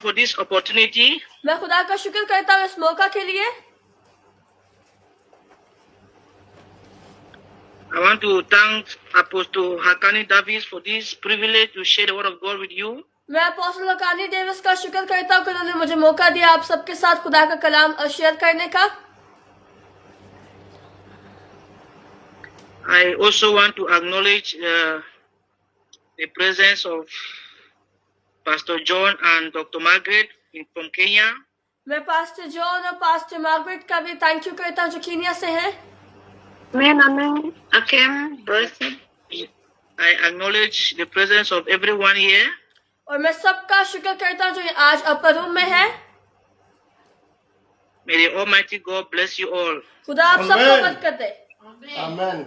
for this opportunity. मैं खुदा का शुक्र करता हूँ इस मौका के लिए। I want to thank Apostle Hakani Davis for this privilege to share the word of God with you. मैं अपोस्टल हकानी डेविस का शुक्र करता हूँ कि उन्होंने मुझे मौका दिया आप सबके साथ खुदा का कलाम शेयर करने का। I also want to acknowledge the presence of Pastor John and Dr. Margaret from Kenya. मैं पास्टर जॉन और पास्टर मार्गरेट का भी थैंक यू करता हूँ जो कीनिया से हैं। I acknowledge the presence of everyone here. और मैं सबका शुक्र करता हूँ जो आज अपर रूम में है। May the Almighty God bless you all. खुदा आप सबको बरकत दे। Amen.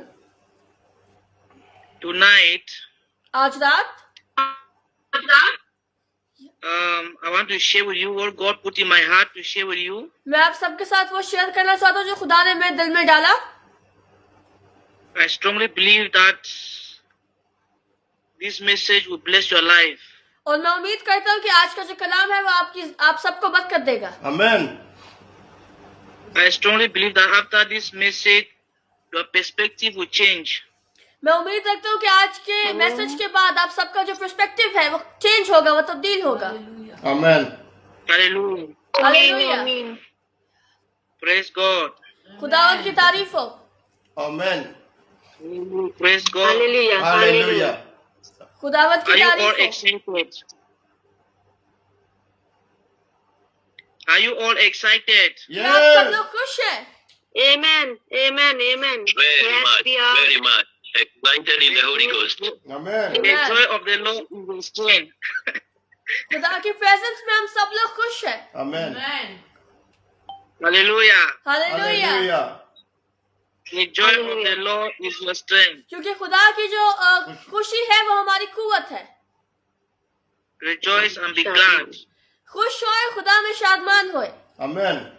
Tonight, आज रात I want to share with you what God put in my heart to share with you. मैं आप सबके साथ वो शेयर करना चाहता हूँ जो खुदा ने मेरे दिल में डाला। I strongly believe that this message will bless your life. और मैं उम्मीद करता हूँ कि आज का जो कलाम है वो आप सबको बरकत देगा। Amen. I strongly believe that after this message, your perspective will change. मैं उम्मीद रखता हूँ कि आज के मैसेज के बाद आप सबका जो पर्सपेक्टिव है वो चेंज होगा, वो तब्दील होगा। Amen. Hallelujah. Hallelujah. Praise God. खुदावंद की तारीफ हो। Amen. Praise God. Hallelujah. खुदावंद Are की you all तारीफ हो। excited? Are you all excited? क्या आप सब Yes. लोग खुश हैं? Amen. Very much excited in the Holy Ghost. Amen. The joy of the Lord is your strength. खुदा की प्रेजेंस में हम सब लोग खुश हैं। Amen. Hallelujah. Hallelujah. Hallelujah. The joy of the Lord is your strength. क्योंकि खुदा की जो खुशी है वो हमारी कुव्वत है। Rejoice and be glad. खुश होए, खुदा में शादमान होए। Amen.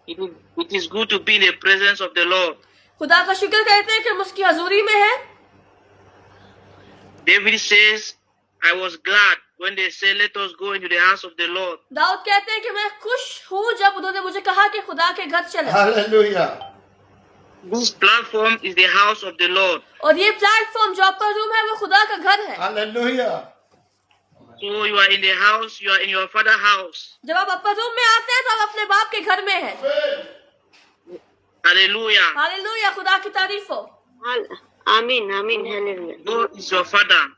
It is good to be in the presence of the Lord. खुदा का शुक्र करते हैं कि हम उसकी हजूरी में हैं। David says, I was glad when they said, let us go into the house of the Lord. Dawood कहते हैं कि मैं खुश हूँ जब उन्होंने मुझे कहा कि खुदा के घर चले। Hallelujah. This platform is the house of the Lord. और ये प्लेटफॉर्म जो अपर रूम है वो खुदा का घर है। Hallelujah. So you are in the house, you are in your father's house. जब आप अपर रूम में आते हैं तो आप अपने बाप के घर में हैं। Hallelujah. हालेलुया। खुदा की तारीफ हो। Amen. Hallelujah. God is your father.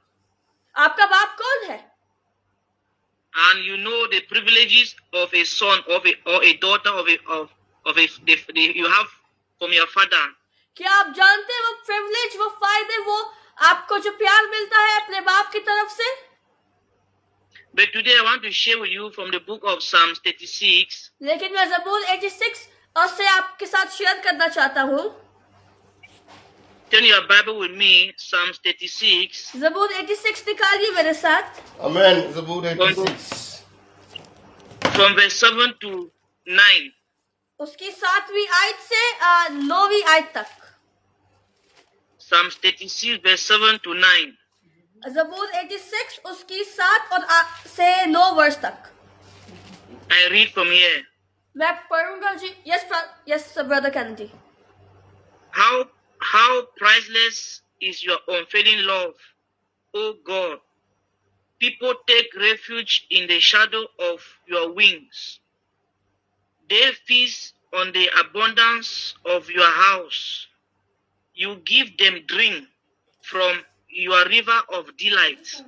आपका बाप कौन है? And you know the privileges of a son or a daughter you have from your father. क्या आप जानते हैं वो प्रिविलेज, वो फायदे, वो आपको जो प्यार मिलता है अपने बाप की तरफ से? But today I want to share with you from the book of Psalms 36. लेकिन मैं ज़बूर 86 और से आपके साथ शेयर करना चाहता हूँ। Turn your Bible with me, Psalms 36. ज़बूर 86 निकालिए मेरे साथ। Amen. Zabur 86. From verse 7 to 9. उसकी 7वीं आयत से 9वीं आयत तक। Psalms 36 verse 7 to 9. ज़बूर 86 उसकी 7 और से 9 वर्ष तक। I read from here. मैं पढ़ूंगा ji. Yes brother Kennedy. How priceless is your unfailing love, O God. People take refuge in the shadow of your wings. They feast on the abundance of your house. You give them drink from your river of delight.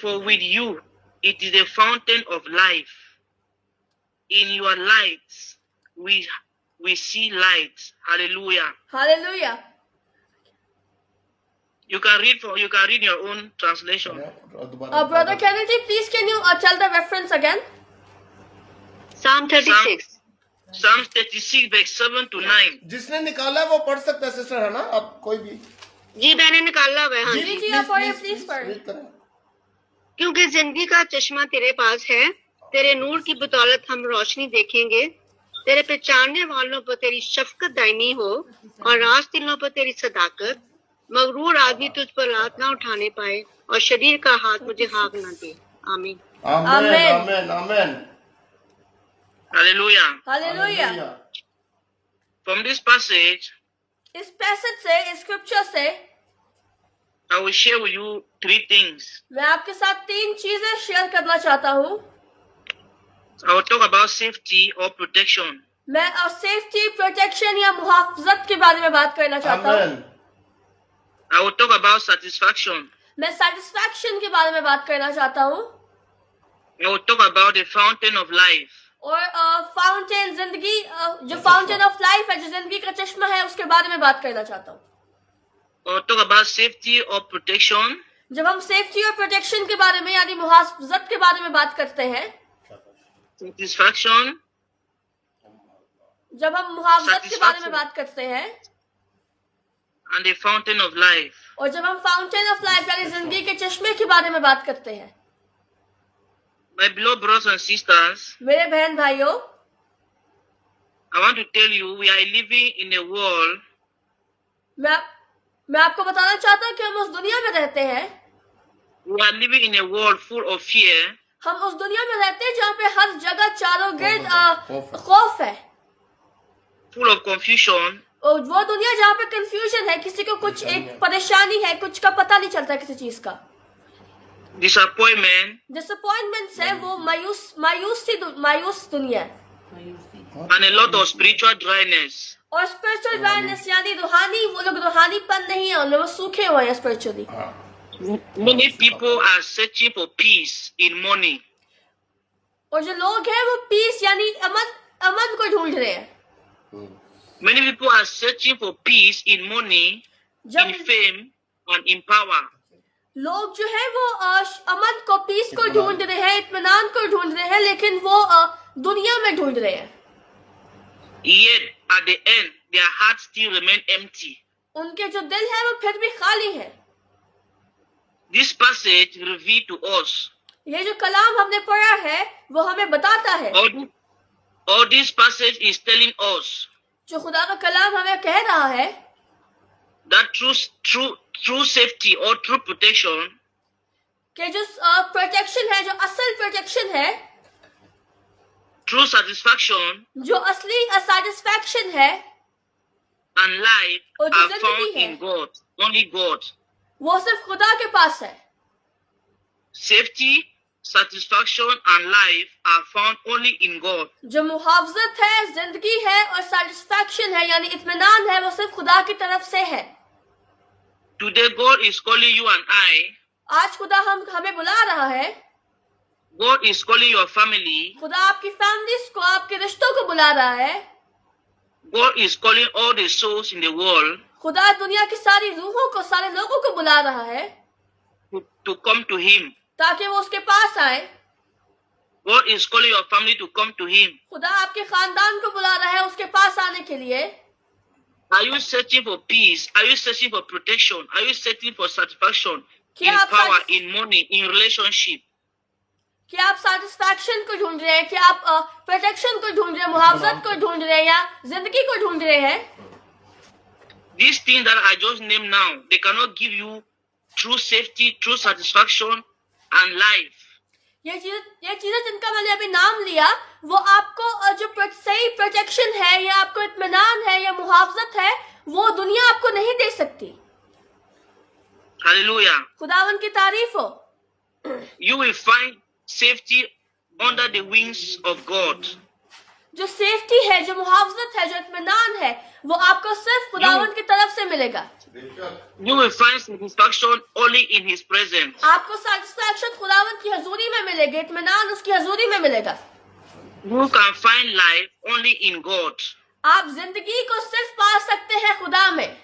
For with you it is the fountain of life. In your lights we see light. Hallelujah. Hallelujah. You can read your own translation. Brother Kennedy please can you tell the reference again? Psalm 36. Psalms 36 verse 7 to 9. जिसने निकाला है वो पढ़ सकता है sister, है ना? आप कोई भी जी मैंने निकाला हुआ है। हाँ जी। जी आप पढ़िए प्लीज पढ़िए। read करें। क्योंकि जिंदगी का चश्मा तेरे पास है, तेरे नूर की बदौलत हम रोशनी देखेंगे। तेरे पहचानने वालों पर तेरी शफकत दायमी हो और राज दिलों पर तेरी सदाकत। मगरूर आदमी तुझ पर लात ना उठाने पाए और शरीर का हाथ मुझे हाँक ना दे। आमीन। Amen. Amen. Amen. Amen. Hallelujah. Hallelujah. From this passage, इस पैसेज से, इस स्क्रिप्चर से I will share with you three things. मैं आपके साथ 3 चीजें शेयर करना चाहता हूँ। I will talk about safety or protection. मैं सेफ्टी, प्रोटेक्शन या मुहाफजत के बारे में बात करना चाहता हूँ। Amen. I will talk about satisfaction. मैं सेटिस्फैक्शन के बारे में बात करना चाहता हूँ। I will talk about the fountain of life. और फाउंटेन, जिंदगी, जो फाउंटेन ऑफ लाइफ है, जो जिंदगी का चश्मा है, उसके बारे में बात करना चाहता हूँ। I will talk about safety or protection. जब हम सेफ्टी और प्रोटेक्शन के बारे में यानी मुहाफजत के बारे में बात करते हैं, Satisfaction जब हम मुहाफजत के बारे में बात करते हैं, and the fountain of life. और जब हम फाउंटेन ऑफ लाइफ यानी जिंदगी के चश्मे के बारे में बात करते हैं, My beloved brothers and sisters, मेरे बहन भाइयों, I want to tell you we are living in a world मैं आपको बताना चाहता हूँ कि हम उस दुनिया में रहते हैं, we are living in a world full of fear, हम उस दुनिया में रहते हैं जहाँ पे हर जगह चारों गिर्द खौफ है, full of confusion, और वो दुनिया जहाँ पे कंफ्यूजन है, किसी को कुछ एक परेशानी है, कुछ का पता नहीं चलता किसी चीज का, disappointment, डिसअपॉइंटमेंट्स है, वो मायूस दुनिया है, and a lot of spiritual dryness. और स्पिरिचुअल ड्राइनेस यानी रूहानी, वो लोग रूहानीपन नहीं है, उनमें वो सूखे हुए हैं spiritually. Many people are searching for peace in money. और जो लोग हैं वो पीस यानी अमन को ढूंढ रहे हैं। Many people are searching for peace in money, in जब fame, and in power. लोग जो है वो अमन को, पीस को ढूंढ रहे हैं, इत्मीनान को ढूंढ रहे हैं, लेकिन वो दुनिया में ढूंढ रहे हैं। Yet at the end, their hearts still remain empty. उनके जो दिल है वो फिर भी खाली है। This passage reveals to us, ये जो कलाम हमने पढ़ा है वो हमें बताता है, or this passage is telling us जो खुदा का कलाम हमें कह रहा है that true safety or true protection कि जो प्रोटेक्शन है, जो असल प्रोटेक्शन है, true satisfaction जो असली सेटिस्फैक्शन है, and life और जो are जिंदगी found है, in God, only God. वो सिर्फ खुदा के पास है। Safety, satisfaction, and life are found only in God. जो मुहावजत है, जिंदगी है और सेटिस्फैक्शन है यानी इत्मीनान है, वो सिर्फ खुदा की तरफ से है। Today God is calling you and I. आज खुदा हमें बुला रहा है, God is calling your family. खुदा आपकी फैमिलीज को, आपके रिश्तों को बुला रहा है, God is calling all the souls in the world खुदा दुनिया की सारी रूहों को, सारे लोगों को बुला रहा है to come to Him. ताकि वो उसके पास आए। God is calling your family to come to Him. खुदा आपके खानदान को बुला रहा है उसके पास आने के लिए। Are you searching for peace? Are you searching for protection? Are you searching for satisfaction क्या in आप power, in money, in relationship? क्या आप सेटिस्फैक्शन को ढूंढ रहे हैं, क्या आप प्रोटेक्शन को ढूंढ रहे हैं, मुहावजत को ढूंढ रहे हैं या जिंदगी को ढूंढ रहे हैं? These things that I just named now, they cannot give you true safety, true satisfaction, and life. ये चीजें जिनका मैंने अभी नाम लिया, वो आपको जो सही प्रोटेक्शन है या आपको इत्मीनान है या मुहावजत है, वो दुनिया आपको नहीं दे सकती। Hallelujah. खुदावन की तारीफ हो। You will find safety under the wings of God. जो सेफ्टी है, जो मुहावजत है, जो इत्मीनान है, वो आपको सिर्फ खुदावन की तरफ से मिलेगा। You will find satisfaction only in His presence. आपको सेटिस्फैक्शन खुदावन की हजूरी में मिलेगा, इत्मीनान उसकी हजूरी में मिलेगा। You can find life only in God. आप जिंदगी को सिर्फ पा सकते हैं खुदा में।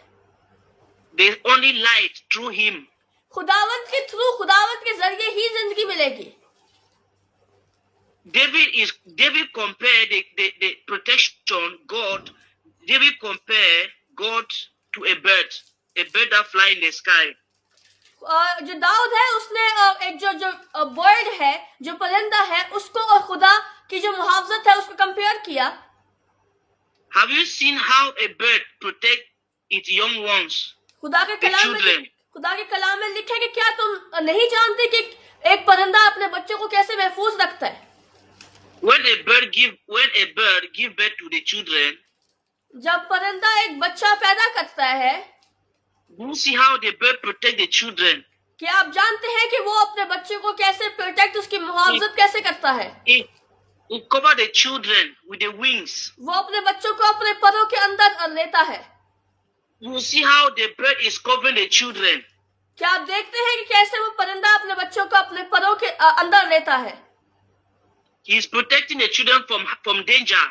There is only light through Him. खुदावन के थ्रू, खुदावन के जरिए ही जिंदगी मिलेगी। David compared the protection God. David compared God to a bird that fly in the sky. जो दाऊद है उसने एक जो बर्ड है, जो परिंदा है, उसको और खुदा की जो मुहावजत है उसको कंपेयर किया। Have you seen how a bird protect its young ones? खुदा के कलाम में लिखा है कि क्या तुम नहीं जानते कि एक परिंदा अपने बच्चों को कैसे महफूज रखता है? When a bird give birth to the children, जब परिंदा एक बच्चा पैदा करता है, you see how the bird protect the children. क्या आप जानते हैं कि वो अपने बच्चे को कैसे प्रोटेक्ट, उसकी मुहावजत कैसे करता है? It cover the children with the wings. वो अपने बच्चों को अपने परों के अंदर लेता है। You see how the bird is covering the children. क्या आप देखते हैं कि कैसे वो परिंदा अपने बच्चों को अपने परों के अंदर लेता है? He is protecting the children from danger.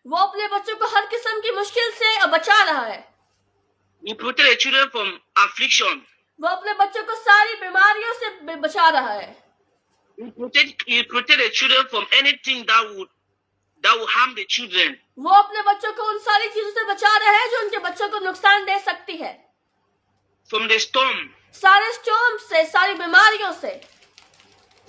वो अपने बच्चों को हर किस्म की मुश्किल से बचा रहा है। He protect the children from affliction. वो अपने बच्चों को सारी बीमारियों से बचा रहा है। He protect the children from anything that would harm the children. वो अपने बच्चों को उन सारी चीजों से बचा रहा है जो उनके बच्चों को नुकसान दे सकती है। From the storm. सारे स्टॉर्म से, सारी बीमारियों से।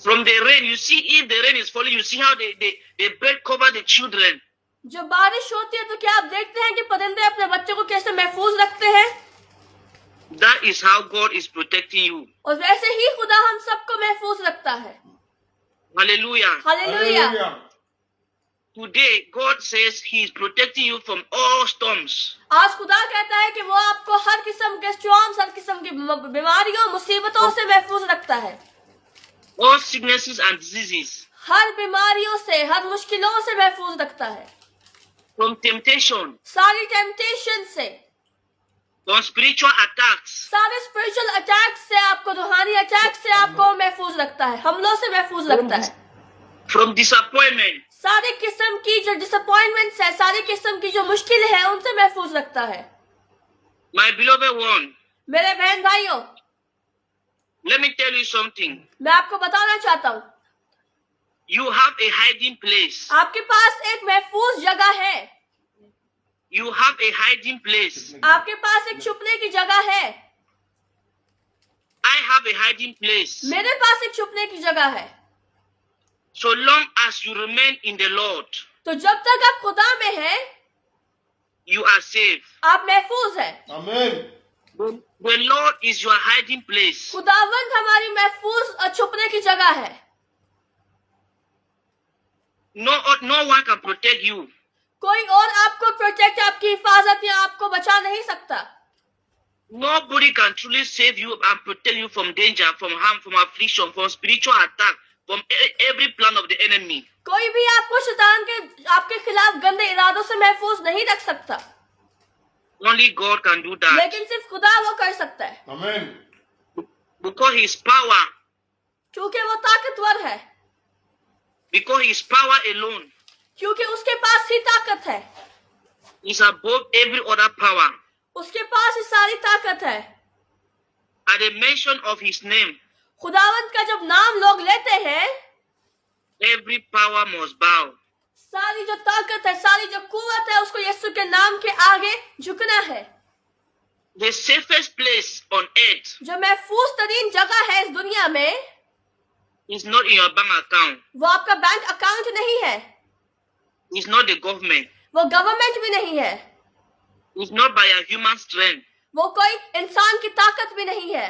From the rain, you see if the rain is falling, you see how the bird cover the children. जो बारिश होती है तो क्या आप देखते हैं कि परिंदे अपने बच्चों को कैसे महफूज रखते हैं? That is how God is protecting you. और वैसे ही खुदा हम सबको महफूज रखता है। Hallelujah. Hallelujah. Today, God says He is protecting you from all storms. आज खुदा कहता है कि वो आपको हर किस्म के स्टॉर्म्स, हर किस्म की बीमारियों, मुसीबतों से महफूज रखता है। All sicknesses and diseases. हर बीमारियों से, हर मुश्किलों से महफूज रखता है। From temptation. सारी टेम्पटेशन से, From spiritual attacks. सारे स्पिरिचुअल अटैक से, आपको रूहानी अटैक से आपको महफूज रखता है, हमलों से महफूज रखता है। From disappointment. सारी किस्म की जो डिसअपॉइंटमेंट्स है, सारी किस्म की जो मुश्किल है, उनसे महफूज रखता है। My beloved one, मेरे बहन भाइयों, let me tell you something. मैं आपको बताना चाहता हूँ, You have a hiding place. आपके पास एक महफूज जगह है। You have a hiding place. आपके पास एक छुपने की जगह है। I have a hiding place. मेरे पास एक छुपने की जगह है। So long as you remain in the Lord, तो जब तक आप खुदा में हैं, you are safe. आप महफूज हैं। Amen. The Lord is your hiding place. खुदावंद हमारी महफूज और छुपने की जगह है। No one can protect you. कोई और आपको प्रोटेक्ट, आपकी हिफाजत या आपको बचा नहीं सकता। Nobody can truly save you and protect you from danger, from harm, from affliction, from spiritual attack, from every plan of the enemy. कोई भी आपको शैतान के आपके खिलाफ गंदे इरादों से महफूज नहीं रख सकता। Only God can do that. लेकिन सिर्फ खुदा वो कर सकता है, Amen. Because His power, क्योंकि वो ताकतवर है, because His power alone क्योंकि उसके पास ही ताकत है, is above every other power. उसके पास ही सारी ताकत है। At the mention of His name, खुदावंत का जब नाम लोग लेते हैं, every power must bow. सारी जो ताकत है, सारी जो कुव्वत है, उसको यीशु के नाम के आगे झुकना है। The safest place on earth जो महफूज तरीन जगह है इस दुनिया में, is not in your bank account. वो आपका बैंक अकाउंट नहीं है, It's not the government. वो गवर्नमेंट भी नहीं है, It's not by your human strength. वो कोई इंसान की ताकत भी नहीं है।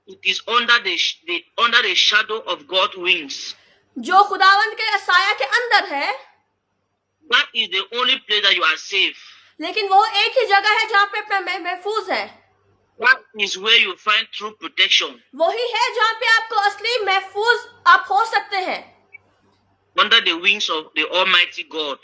It is under the shadow of God's wings. जो खुदावंत के साया के अंदर है, That is the only place that you are safe. लेकिन वो एक ही जगह है जहाँ पे महफूज है। That is where you find true protection. वही है जहाँ पे आपको असली महफूज आप हो सकते हैं, Under the wings of the Almighty God.